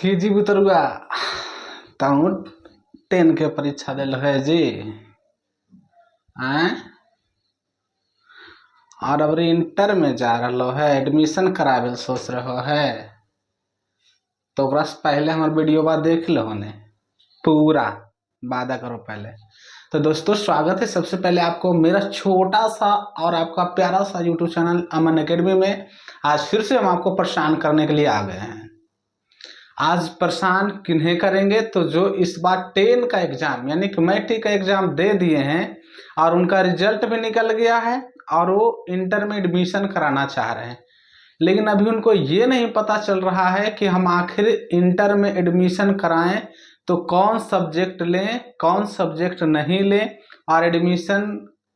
जी बुतरुआ तहूँ 10 के परीक्षा दिल है जी आँ? और अब इंटर में जा रहा है एडमिशन करावे सोच रहो है तो ओकरा से पहले हमार वीडियो बा देख लो ने पूरा वादा करो पहले। तो दोस्तों स्वागत है सबसे पहले आपको मेरा छोटा सा और आपका प्यारा सा यूट्यूब चैनल अमन अकेडमी में। आज फिर से हम आपको परेशान करने के लिए आ गए हैं। आज परेशान किन्हें करेंगे तो जो इस बार 10 का एग्जाम यानी कि मैट्रिक का एग्जाम दे दिए हैं और उनका रिजल्ट भी निकल गया है और वो इंटर में एडमिशन कराना चाह रहे हैं, लेकिन अभी उनको ये नहीं पता चल रहा है कि हम आखिर इंटर में एडमिशन कराएं तो कौन सब्जेक्ट लें कौन सब्जेक्ट नहीं लें। और एडमिशन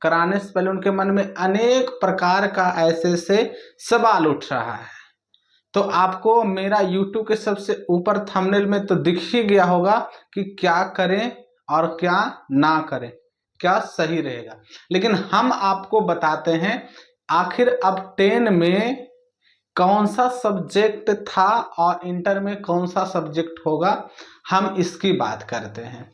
कराने से पहले उनके मन में अनेक प्रकार का ऐसे से सवाल उठ रहा है। तो आपको मेरा YouTube के सबसे ऊपर थंबनेल में तो दिख ही गया होगा कि क्या करें और क्या ना करें, क्या सही रहेगा। लेकिन हम आपको बताते हैं आखिर अब 10 में कौन सा सब्जेक्ट था और इंटर में कौन सा सब्जेक्ट होगा, हम इसकी बात करते हैं।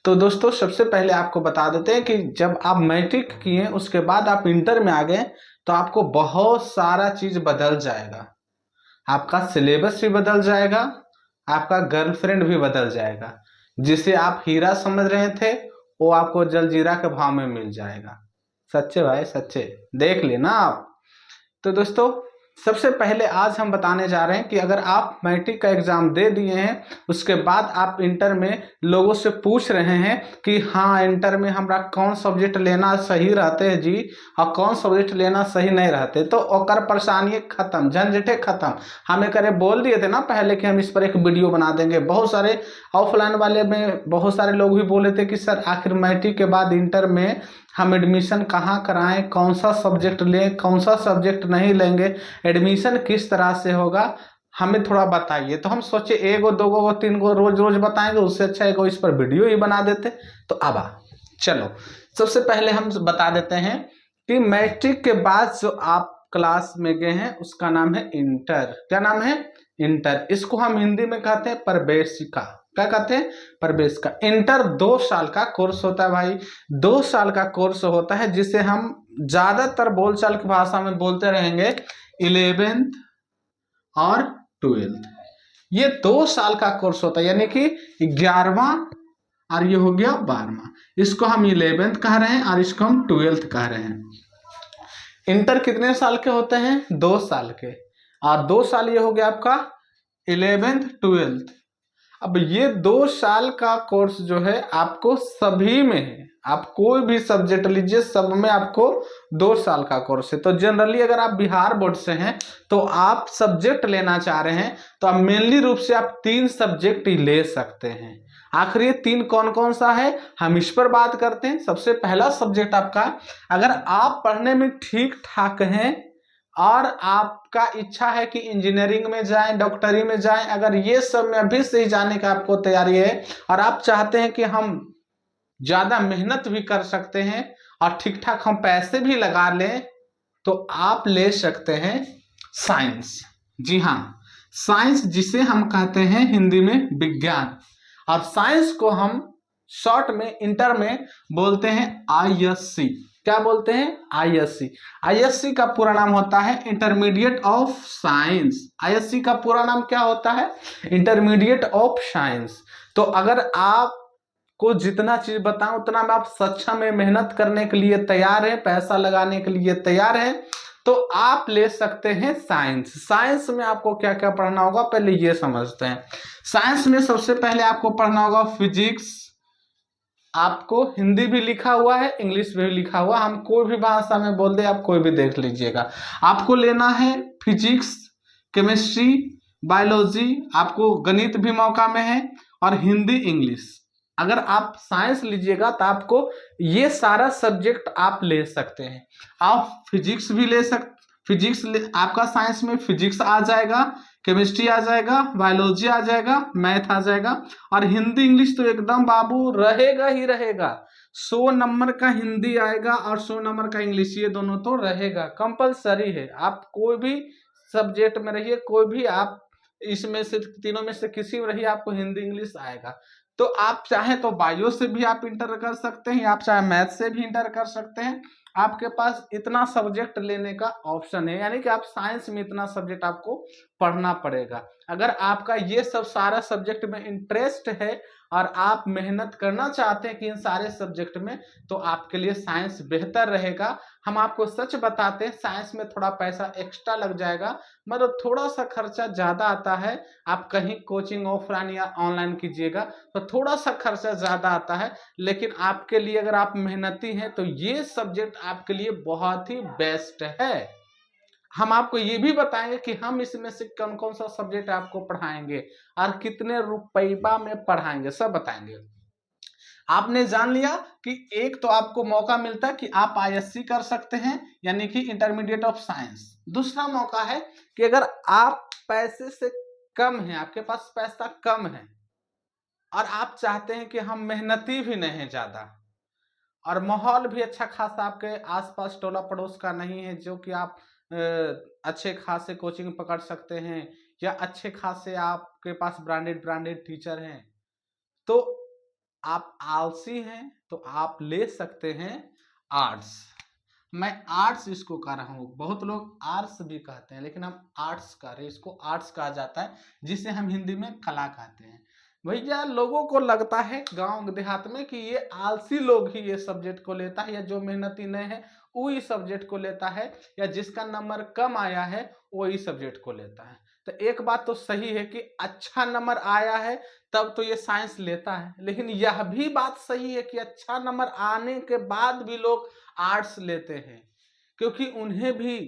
तो दोस्तों सबसे पहले आपको बता देते हैं कि जब आप मैट्रिक किए उसके बाद आप इंटर में आ गए तो आपको बहुत सारा चीज बदल जाएगा। आपका सिलेबस भी बदल जाएगा, आपका गर्लफ्रेंड भी बदल जाएगा। जिसे आप हीरा समझ रहे थे वो आपको जलजीरा के भाव में मिल जाएगा। सच्चे भाई सच्चे, देख लेना आप। तो दोस्तों सबसे पहले आज हम बताने जा रहे हैं कि अगर आप मैट्रिक का एग्जाम दे दिए हैं उसके बाद आप इंटर में लोगों से पूछ रहे हैं कि हाँ इंटर में हमारा कौन सब्जेक्ट लेना सही रहते हैं जी और कौन सब्जेक्ट लेना सही नहीं रहते, तो ओकर परेशानी खत्म, झंझटे खत्म। हम एक बोल दिए थे ना पहले कि हम इस पर एक वीडियो बना देंगे। बहुत सारे ऑफलाइन वाले में बहुत सारे लोग भी बोले थे कि सर आखिर मैट्रिक के बाद इंटर में हम एडमिशन कहाँ कराएं, कौन सा सब्जेक्ट लें कौन सा सब्जेक्ट नहीं लेंगे, एडमिशन किस तरह से होगा, हमें थोड़ा बताइए। तो हम सोचे एगो दोगो तीन गो रोज रोज बताएंगे, उससे अच्छा एगो इस पर वीडियो ही बना देते। तो अब चलो सबसे पहले हम बता देते हैं कि मैट्रिक के बाद जो आप क्लास में गए हैं उसका नाम है इंटर। क्या नाम है? इंटर। इसको हम हिंदी में कहते हैं प्रवेशिका। क्या कहते हैं? प्रवेश का। इंटर 2 साल का कोर्स होता है भाई, 2 साल का कोर्स होता है जिसे हम ज्यादातर बोलचाल की भाषा में बोलते रहेंगे 11th और 12th। ये 2 साल का कोर्स होता है यानी कि 11वां और ये हो गया 12वां। इसको हम 11th कह रहे हैं और इसको हम 12th कह रहे हैं। इंटर कितने साल के होते हैं? 2 साल के। और 2 साल ये हो गया आपका 11th 12th। अब ये 2 साल का कोर्स जो है आपको सभी में है, आप कोई भी सब्जेक्ट लीजिए सब में आपको 2 साल का कोर्स है। तो जनरली अगर आप बिहार बोर्ड से हैं तो आप सब्जेक्ट लेना चाह रहे हैं तो आप मेनली रूप से आप 3 सब्जेक्ट ही ले सकते हैं। आखिर ये 3 कौन कौन सा है हम इस पर बात करते हैं। सबसे पहला सब्जेक्ट आपका, अगर आप पढ़ने में ठीक ठाक हैं और आपका इच्छा है कि इंजीनियरिंग में जाएं डॉक्टरी में जाएं, अगर ये सब में अभी से ही जाने का आपको तैयारी है और आप चाहते हैं कि हम ज्यादा मेहनत भी कर सकते हैं और ठीक ठाक हम पैसे भी लगा लें, तो आप ले सकते हैं साइंस। जी हाँ, साइंस जिसे हम कहते हैं हिंदी में विज्ञान। और साइंस को हम शॉर्ट में इंटर में बोलते हैं ISC। क्या बोलते हैं? ISC। ISC का पूरा नाम होता है इंटरमीडिएट ऑफ साइंस। ISC का पूरा नाम क्या होता है? Intermediate of science. तो अगर आप को जितना चीज बताऊं उतना में आप सक्षम है, मेहनत करने के लिए तैयार है, पैसा लगाने के लिए तैयार है, तो आप ले सकते हैं साइंस। साइंस में आपको क्या क्या पढ़ना होगा पहले ये समझते हैं। साइंस में सबसे पहले आपको पढ़ना होगा फिजिक्स। आपको हिंदी भी लिखा हुआ है इंग्लिश में भी लिखा हुआ, हम कोई भी भाषा में बोल दे आप कोई भी देख लीजिएगा। आपको लेना है फिजिक्स, केमिस्ट्री, बायोलॉजी, आपको गणित भी मौका में है और हिंदी इंग्लिश। अगर आप साइंस लीजिएगा तो आपको ये सारा सब्जेक्ट आप ले सकते हैं। आप फिजिक्स भी ले सकते, आपका साइंस में फिजिक्स आ जाएगा, केमिस्ट्री आ जाएगा, बायोलॉजी आ जाएगा, मैथ आ जाएगा और हिंदी इंग्लिश तो एकदम बाबू रहेगा ही रहेगा। 100 नंबर का हिंदी आएगा और 100 नंबर का इंग्लिश, ये दोनों तो रहेगा, कंपलसरी है। आप कोई भी सब्जेक्ट में रहिए, कोई भी आप इसमें से तीनों में से किसी में रही आपको हिंदी इंग्लिश आएगा। तो आप चाहे तो बायो से भी आप इंटर कर सकते हैं, आप चाहे मैथ से भी इंटर कर सकते हैं। आपके पास इतना सब्जेक्ट लेने का ऑप्शन है, यानी कि आप साइंस में इतना सब्जेक्ट आपको पढ़ना पड़ेगा। अगर आपका ये सब सारा सब्जेक्ट में इंटरेस्ट है और आप मेहनत करना चाहते हैं कि इन सारे सब्जेक्ट में, तो आपके लिए साइंस बेहतर रहेगा। हम आपको सच बताते हैं, साइंस में थोड़ा पैसा एक्स्ट्रा लग जाएगा, मतलब थोड़ा सा खर्चा ज्यादा आता है। आप कहीं कोचिंग ऑफलाइन या ऑनलाइन कीजिएगा तो थोड़ा सा खर्चा ज्यादा आता है, लेकिन आपके लिए अगर आप मेहनती हैं तो ये सब्जेक्ट आपके लिए बहुत ही बेस्ट है। हम आपको ये भी बताएंगे कि हम इसमें से कौन कौन सा सब्जेक्ट आपको पढ़ाएंगे और कितने रुपया में पढ़ाएंगे, सब बताएंगे। आपने जान लिया कि एक तो आपको मौका मिलता है कि आप आईएससी कर सकते हैं, यानी कि इंटरमीडिएट ऑफ साइंस। दूसरा मौका है कि अगर आप पैसे से कम है, आपके पास पैसा कम है और आप चाहते हैं कि हम मेहनती भी नहीं है ज्यादा और माहौल भी अच्छा खासा आपके आसपास टोला पड़ोस का नहीं है, जो कि आप अच्छे खासे कोचिंग पकड़ सकते हैं या अच्छे खासे आपके पास ब्रांडेड ब्रांडेड टीचर हैं, तो आप आलसी हैं तो आप ले सकते हैं आर्ट्स। मैं आर्ट्स इसको कह रहा हूँ, बहुत लोग आर्ट्स भी कहते हैं लेकिन हम आर्ट्स कह रहे हैं, इसको आर्ट्स कहा जाता है, जिसे हम हिंदी में कला कहते हैं। भैया लोगों को लगता है गांव देहात में कि ये आलसी लोग ही ये सब्जेक्ट को लेता है, या जो मेहनती नहीं है वो ही सब्जेक्ट को लेता है, या जिसका नंबर कम आया है वो ही सब्जेक्ट को लेता है। तो एक बात तो सही है कि अच्छा नंबर आया है तब तो ये साइंस लेता है, लेकिन यह भी बात सही है कि अच्छा नंबर आने के बाद भी लोग आर्ट्स लेते हैं, क्योंकि उन्हें भी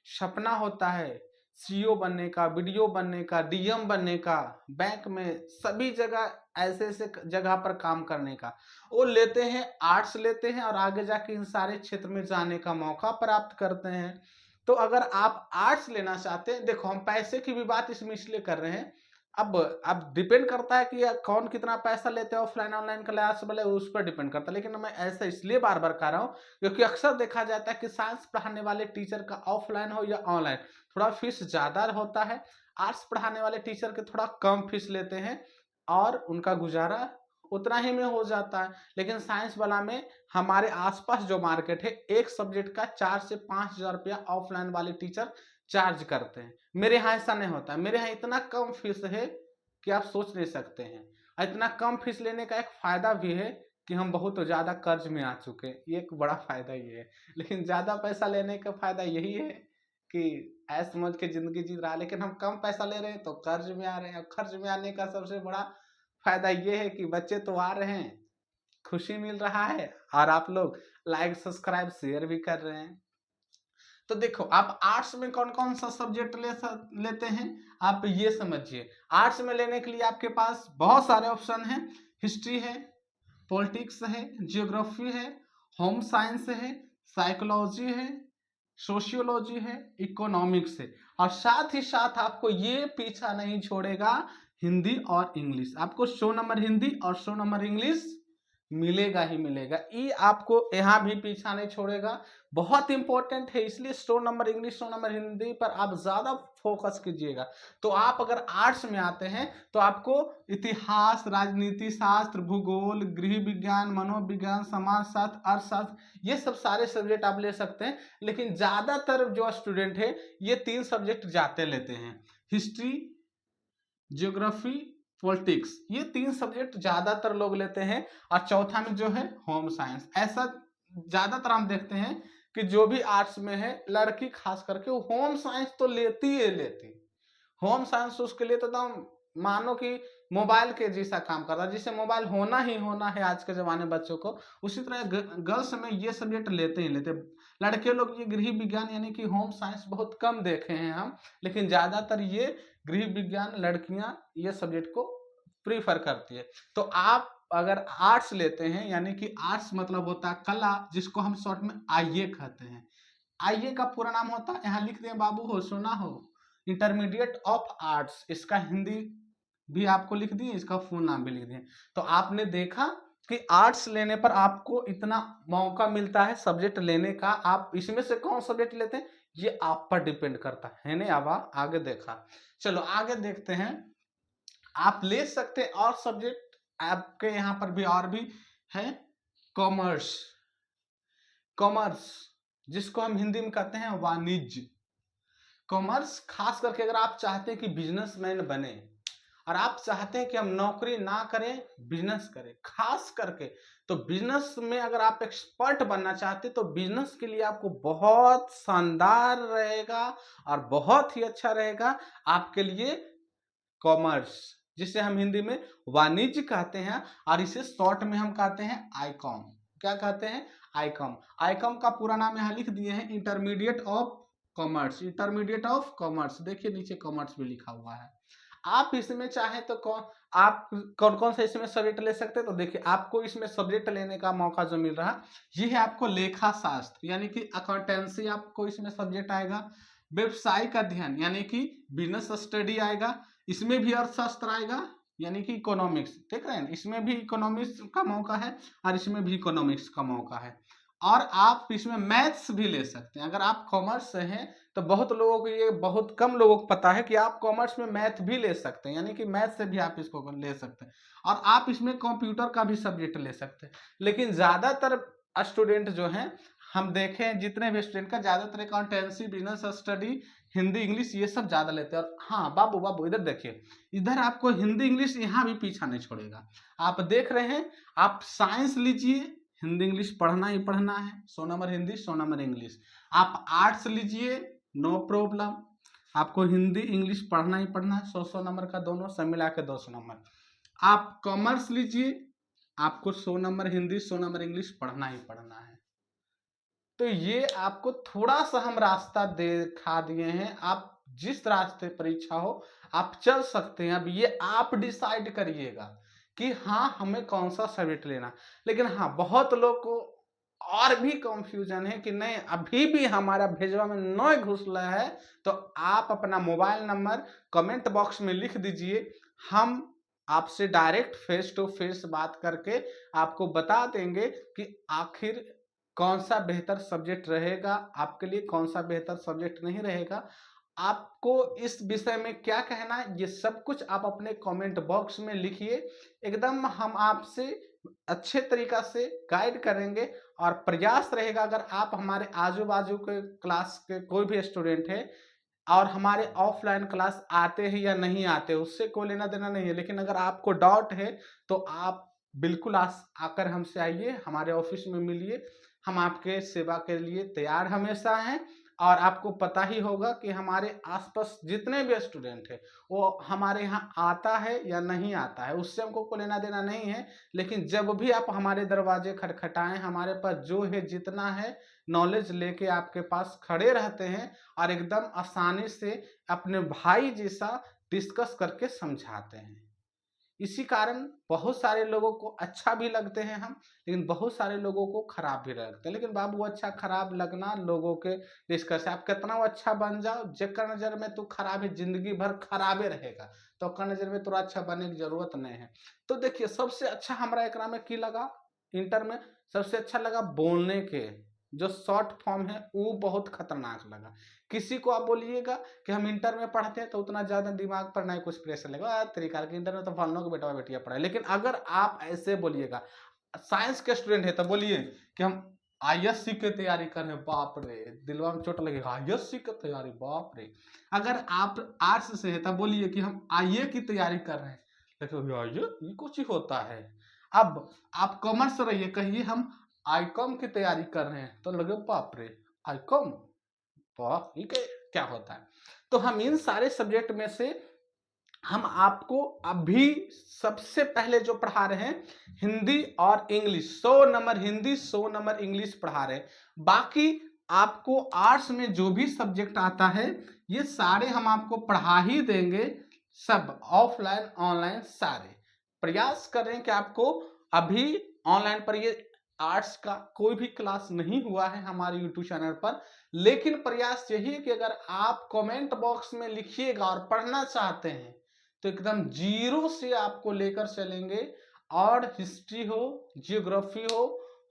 सपना होता है सीईओ बनने का, बीडीओ बनने का, डीएम बनने का, बैंक में सभी जगह ऐसे ऐसे जगह पर काम करने का। वो लेते हैं आर्ट्स लेते हैं और आगे जाके इन सारे क्षेत्र में जाने का मौका प्राप्त करते हैं। तो अगर आप आर्ट्स लेना चाहते हैं, देखो हम पैसे की भी बात इसमें इसलिए कर रहे हैं, अब डिपेंड करता है कि कौन कितना पैसा लेते हैं, ऑफलाइन ऑनलाइन क्लास वाले उस पर डिपेंड करता है, लेकिन मैं ऐसा इसलिए बार बार कह रहा हूँ क्योंकि अक्सर देखा जाता है कि साइंस पढ़ाने वाले टीचर का ऑफलाइन हो या ऑनलाइन थोड़ा फीस ज्यादा होता है, आर्ट्स पढ़ाने वाले टीचर के थोड़ा कम फीस लेते हैं और उनका गुजारा उतना ही में हो जाता है। लेकिन साइंस वाला में हमारे आसपास जो मार्केट है, एक सब्जेक्ट का 4 से 5 हजार रुपया ऑफलाइन वाले टीचर चार्ज करते हैं। मेरे यहाँ ऐसा नहीं होता है, मेरे यहाँ इतना कम फीस है कि आप सोच नहीं सकते हैं। इतना कम फीस लेने का एक फायदा भी है कि हम बहुत ज्यादा कर्ज में आ चुके हैं, ये एक बड़ा फायदा ये है। लेकिन ज्यादा पैसा लेने का फायदा यही है कि ऐस समझ के जिंदगी जी रहा है, लेकिन हम कम पैसा ले रहे हैं तो कर्ज में आ रहे हैं। और कर्ज में आने का सबसे बड़ा फायदा ये है कि बच्चे तो आ रहे हैं, खुशी मिल रहा है और आप लोग लाइक सब्सक्राइब शेयर भी कर रहे हैं। तो देखो आप आर्ट्स में कौन कौन सा सब्जेक्ट लेते हैं, आप ये समझिए। आर्ट्स में लेने के लिए आपके पास बहुत सारे ऑप्शन हैं। हिस्ट्री है, पॉलिटिक्स है, जियोग्राफी है, होम साइंस है, साइकोलॉजी है, सोशियोलॉजी है, इकोनॉमिक्स है, और साथ ही साथ आपको ये पीछा नहीं छोड़ेगा, हिंदी और इंग्लिश। आपको 100 नंबर हिंदी और 100 नंबर इंग्लिश मिलेगा ही मिलेगा, ये आपको यहाँ भी पीछा नहीं छोड़ेगा। बहुत इंपॉर्टेंट है, इसलिए 100 नंबर इंग्लिश 100 नंबर हिंदी पर आप ज्यादा फोकस कीजिएगा। तो आप अगर आर्ट्स में आते हैं तो आपको इतिहास, राजनीति शास्त्र, भूगोल, गृह विज्ञान, मनोविज्ञान, समाज शास्त्र, अर्थशास्त्र, ये सब सारे सब्जेक्ट आप ले सकते हैं। लेकिन ज्यादातर जो स्टूडेंट है ये 3 सब्जेक्ट जाते लेते हैं, हिस्ट्री, ज्योग्राफी, पॉलिटिक्स, ये 3 सब्जेक्ट ज्यादातर लोग लेते हैं। और चौथा में जो है होम साइंस। ऐसा ज्यादातर हम देखते हैं कि जो भी आर्ट्स में है लड़की खास करके वो होम साइंस तो लेती है लेती। होम साइंस उसके लिए तो एकदम मानो कि मोबाइल के जैसा काम कर रहा है, जिसे मोबाइल होना ही होना है आज के जमाने बच्चों को, उसी तरह गर्ल्स में ये सब्जेक्ट लेते ही लेते। लड़के लोग ये गृह विज्ञान यानी कि होम साइंस बहुत कम देखे हैं हम, लेकिन ज्यादातर ये गृह विज्ञान लड़कियां ये सब्जेक्ट को प्रीफर करती है। तो आप अगर आर्ट्स लेते हैं, यानी कि आर्ट्स मतलब होता है कला, जिसको हम शॉर्ट में आईए कहते हैं। आईए का पूरा नाम होता है, यहाँ लिख दें बाबू, हो सुना हो, इंटरमीडिएट ऑफ आर्ट्स। इसका हिंदी भी आपको लिख दिए, इसका फुल नाम भी लिख दिए। तो आपने देखा कि आर्ट्स लेने पर आपको इतना मौका मिलता है सब्जेक्ट लेने का। आप इसमें से कौन सब्जेक्ट लेते हैं, ये आप पर डिपेंड करता है नहीं। अब आगे देखा, चलो आगे देखते हैं। आप ले सकते हैं और सब्जेक्ट, आपके यहाँ पर भी और भी है। कॉमर्स, कॉमर्स जिसको हम हिंदी में कहते हैं वाणिज्य। कॉमर्स खास करके अगर आप चाहते हैं कि बिजनेसमैन बने और आप चाहते हैं कि हम नौकरी ना करें बिजनेस करें, खास करके तो बिजनेस में अगर आप एक्सपर्ट बनना चाहते हैं तो बिजनेस के लिए आपको बहुत शानदार रहेगा और बहुत ही अच्छा रहेगा आपके लिए कॉमर्स, जिसे हम हिंदी में वाणिज्य कहते हैं और इसे शॉर्ट में हम कहते हैं आईकॉम। क्या कहते हैं? आईकॉम। आईकॉम का पूरा नाम यहाँ लिख दिए हैं, intermediate of commerce. Intermediate of commerce, देखिए नीचे कॉमर्स भी लिखा हुआ है। आप इसमें चाहे तो आप कौन कौन से इसमें सब्जेक्ट ले सकते हैं, तो देखिए आपको इसमें सब्जेक्ट लेने का मौका जो मिल रहा है ये है आपको लेखा शास्त्र यानी कि अकाउंटेंसी, आपको इसमें सब्जेक्ट आएगा। व्यवसायिक अध्ययन यानी कि बिजनेस स्टडी आएगा, इसमें भी अर्थशास्त्र आएगा यानी कि इकोनॉमिक्स, देख रहे हैं इसमें भी इकोनॉमिक्स का मौका है और इसमें भी इकोनॉमिक्स का मौका है। और आप इसमें मैथ्स भी ले सकते हैं। अगर आप कॉमर्स से हैं तो बहुत लोगों को, ये बहुत कम लोगों को पता है कि आप कॉमर्स में मैथ भी ले सकते हैं, यानी कि मैथ से भी आप इसको ले सकते हैं। और आप इसमें कंप्यूटर का भी सब्जेक्ट ले सकते हैं। लेकिन ज़्यादातर स्टूडेंट जो हैं, हम देखें जितने भी स्टूडेंट का ज़्यादातर accountancy, business study, Hindi English ये सब ज़्यादा लेते हैं। और हाँ बाबू बाबू इधर देखिए, इधर आपको हिंदी इंग्लिश यहाँ भी पीछा नहीं छोड़ेगा। आप देख रहे हैं, आप साइंस लीजिए, हिंदी इंग्लिश पढ़ना ही पढ़ना है, 100 नंबर हिंदी 100 नंबर इंग्लिश। आप आर्ट्स लीजिए, नो प्रॉब्लम, आपको हिंदी इंग्लिश पढ़ना ही पढ़ना है, 100 नंबर का दोनों सब मिला के 200 नंबर। आप कॉमर्स लीजिए, आपको 100 नंबर हिंदी 100 नंबर इंग्लिश पढ़ना ही पढ़ना है। तो ये आपको थोड़ा सा हम रास्ता दिखा दिए हैं, आप जिस रास्ते पर इच्छा हो आप चल सकते हैं। अब ये आप डिसाइड करिएगा कि हाँ हमें कौन सा सब्जेक्ट लेना। लेकिन हाँ बहुत लोग को और भी कंफ्यूजन है कि नहीं अभी भी हमारा भेजवा में नॉय घुसला है, तो आप अपना मोबाइल नंबर कमेंट बॉक्स में लिख दीजिए, हम आपसे डायरेक्ट फेस टू फेस बात करके आपको बता देंगे कि आखिर कौन सा बेहतर सब्जेक्ट रहेगा आपके लिए, कौन सा बेहतर सब्जेक्ट नहीं रहेगा। आपको इस विषय में क्या कहना है ये सब कुछ आप अपने कमेंट बॉक्स में लिखिए, एकदम हम आपसे अच्छे तरीका से गाइड करेंगे। और प्रयास रहेगा अगर आप हमारे आजू बाजू के क्लास के कोई भी स्टूडेंट है और हमारे ऑफलाइन क्लास आते हैं या नहीं आते उससे कोई लेना देना नहीं है, लेकिन अगर आपको डाउट है तो आप बिल्कुल आकर हमसे आइए, हमारे ऑफिस में मिलिए, हम आपके सेवा के लिए तैयार हमेशा हैं। और आपको पता ही होगा कि हमारे आसपास जितने भी स्टूडेंट है वो हमारे यहाँ आता है या नहीं आता है, उससे हमको कोई लेना देना नहीं है। लेकिन जब भी आप हमारे दरवाजे खटखटाएं, हमारे पास जो है जितना है नॉलेज लेके आपके पास खड़े रहते हैं और एकदम आसानी से अपने भाई जैसा डिस्कस करके समझाते हैं। इसी कारण बहुत सारे लोगों को अच्छा भी लगते हैं हम, लेकिन बहुत सारे लोगों को खराब भी लगते हैं। लेकिन बाबू अच्छा खराब लगना लोगों के डिस्कस है, आप कितना अच्छा बन जाओ, जेकर नजर में तू खराब है जिंदगी भर खराबे रहेगा, तो ओकर नजर में तोरा अच्छा बनने की जरूरत नहीं है। तो देखिए सबसे अच्छा हमारा एकरा में की लगा, इंटर में सबसे अच्छा लगा बोलने के जो शॉर्ट फॉर्म है वो बहुत खतरनाक लगा। किसी को आप बोलिएगा कि हम इंटर में पढ़ते हैं तो उतना ज़्यादा दिमाग पर नहीं कुछ प्रेशर लगेगा, तरीका के इंटर में तो फलनों के बेटा बेटिया पढ़े। लेकिन अगर आप ऐसे बोलिएगा, साइंस के स्टूडेंट है तो बोलिए कि हम आईएससी की तैयारी कर रहे हैं, बाप रे दिलवा में चोट लगेगा, आईएससी की तैयारी बाप रे। अगर आप आर्ट्स से है तो बोलिए कि हम आईए की तैयारी कर रहे हैं, लेकिन आईए ये कुछ ही होता है। अब आप कॉमर्स रहिए, कहिए हम आईकॉम की तैयारी कर रहे हैं तो लगे बाप रे आईकॉम, वाह ये क्या होता है। तो हम इन सारे सब्जेक्ट में से हम आपको अभी सबसे पहले जो पढ़ा रहे हैं हिंदी और English, 100 number Hindi 100 number English पढ़ा रहे हैं। बाकी आपको आर्ट्स में जो भी सब्जेक्ट आता है ये सारे हम आपको पढ़ा ही देंगे, सब ऑफलाइन ऑनलाइन सारे। प्रयास कर रहे हैं कि आपको अभी ऑनलाइन पर ये आर्ट्स का कोई भी क्लास नहीं हुआ है हमारे यूट्यूब चैनल पर, लेकिन प्रयास यही है कि अगर आप कमेंट बॉक्स में लिखिएगा और पढ़ना चाहते हैं तो एकदम जीरो से आपको लेकर चलेंगे। और हिस्ट्री हो, जियोग्राफी हो,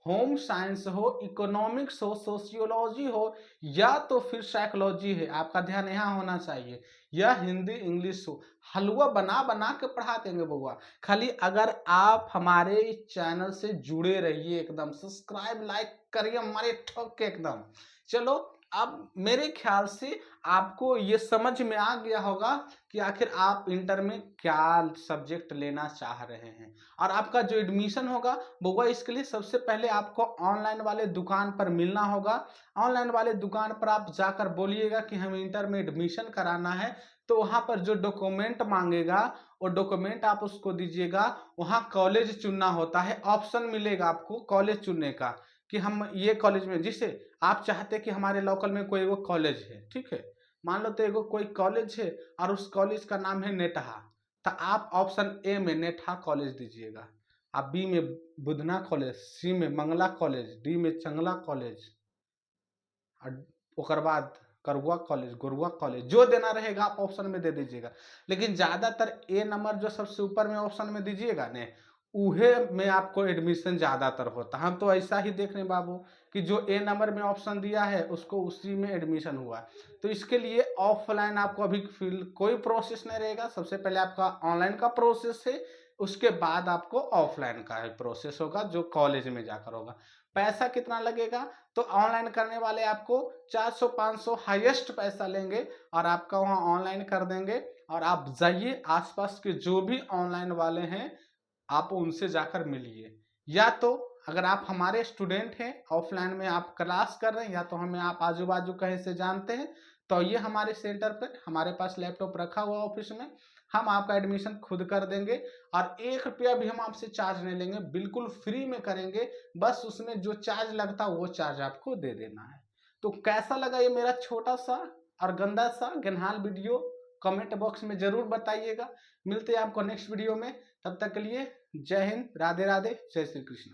होम साइंस हो, इकोनॉमिक्स हो, सोशियोलॉजी हो या तो फिर साइकोलॉजी है, आपका ध्यान यहाँ होना चाहिए, या हिंदी इंग्लिश हो, हलवा बना बना के पढ़ा देंगे बउआ। खाली अगर आप हमारे इस चैनल से जुड़े रहिए, एकदम सब्सक्राइब लाइक करिए हमारे ठोक के एकदम। चलो अब मेरे ख्याल से आपको ये समझ में आ गया होगा कि आखिर आप इंटर में क्या सब्जेक्ट लेना चाह रहे हैं। और आपका जो एडमिशन होगा बउआ, इसके लिए सबसे पहले आपको ऑनलाइन वाले दुकान पर मिलना होगा। ऑनलाइन वाले दुकान पर आप जाकर बोलिएगा कि हम इंटर में एडमिशन कराना है, तो वहां पर जो डॉक्यूमेंट मांगेगा वो डॉक्यूमेंट आप उसको दीजिएगा। वहां कॉलेज चुनना होता है, ऑप्शन मिलेगा आपको कॉलेज चुनने का कि हम ये कॉलेज में, जिसे आप चाहते कि हमारे लोकल में कोई वो कॉलेज है, ठीक है, मान लो तो एगो कोई कॉलेज है और उस कॉलेज का नाम है नेटहा, तो आप ऑप्शन ए में नेटहा कॉलेज दीजिएगा। आप बी में बुधना कॉलेज, सी में मंगला कॉलेज, डी में चंगला कॉलेज, और ओकर बाद करुआ कॉलेज, गुरुआ कॉलेज, जो देना रहेगा आप ऑप्शन में दे दीजिएगा। लेकिन ज्यादातर ए नंबर जो सबसे ऊपर में ऑप्शन में दीजिएगा ने, उहे में आपको एडमिशन ज्यादातर होता है। हम तो ऐसा ही देख रहे हैं बाबू कि जो ए नंबर में ऑप्शन दिया है उसको उसी में एडमिशन हुआ। तो इसके लिए ऑफलाइन आपको अभी फिल कोई प्रोसेस नहीं रहेगा, सबसे पहले आपका ऑनलाइन का प्रोसेस है, उसके बाद आपको ऑफलाइन का है प्रोसेस होगा जो कॉलेज में जाकर होगा। पैसा कितना लगेगा, तो ऑनलाइन करने वाले आपको 400-500 हाईएस्ट पैसा लेंगे और आपका वहाँ ऑनलाइन कर देंगे। और आप जाइए आसपास के जो भी ऑनलाइन वाले हैं आप उनसे जाकर मिलिए, या तो अगर आप हमारे स्टूडेंट हैं ऑफलाइन में आप क्लास कर रहे हैं, या तो हमें आप आजू बाजू कहीं से जानते हैं, तो ये हमारे सेंटर पर, हमारे पास लैपटॉप रखा हुआ ऑफिस में, हम आपका एडमिशन खुद कर देंगे और 1 रुपया भी हम आपसे चार्ज नहीं लेंगे, बिल्कुल फ्री में करेंगे। बस उसमें जो चार्ज लगता है वो चार्ज आपको दे देना है। तो कैसा लगा ये मेरा छोटा सा और गंदा सा गेनहाल वीडियो, कमेंट बॉक्स में जरूर बताइएगा। मिलते हैं आपको नेक्स्ट वीडियो में, तब तक के लिए जय हिंद, राधे राधे, जय श्री कृष्ण।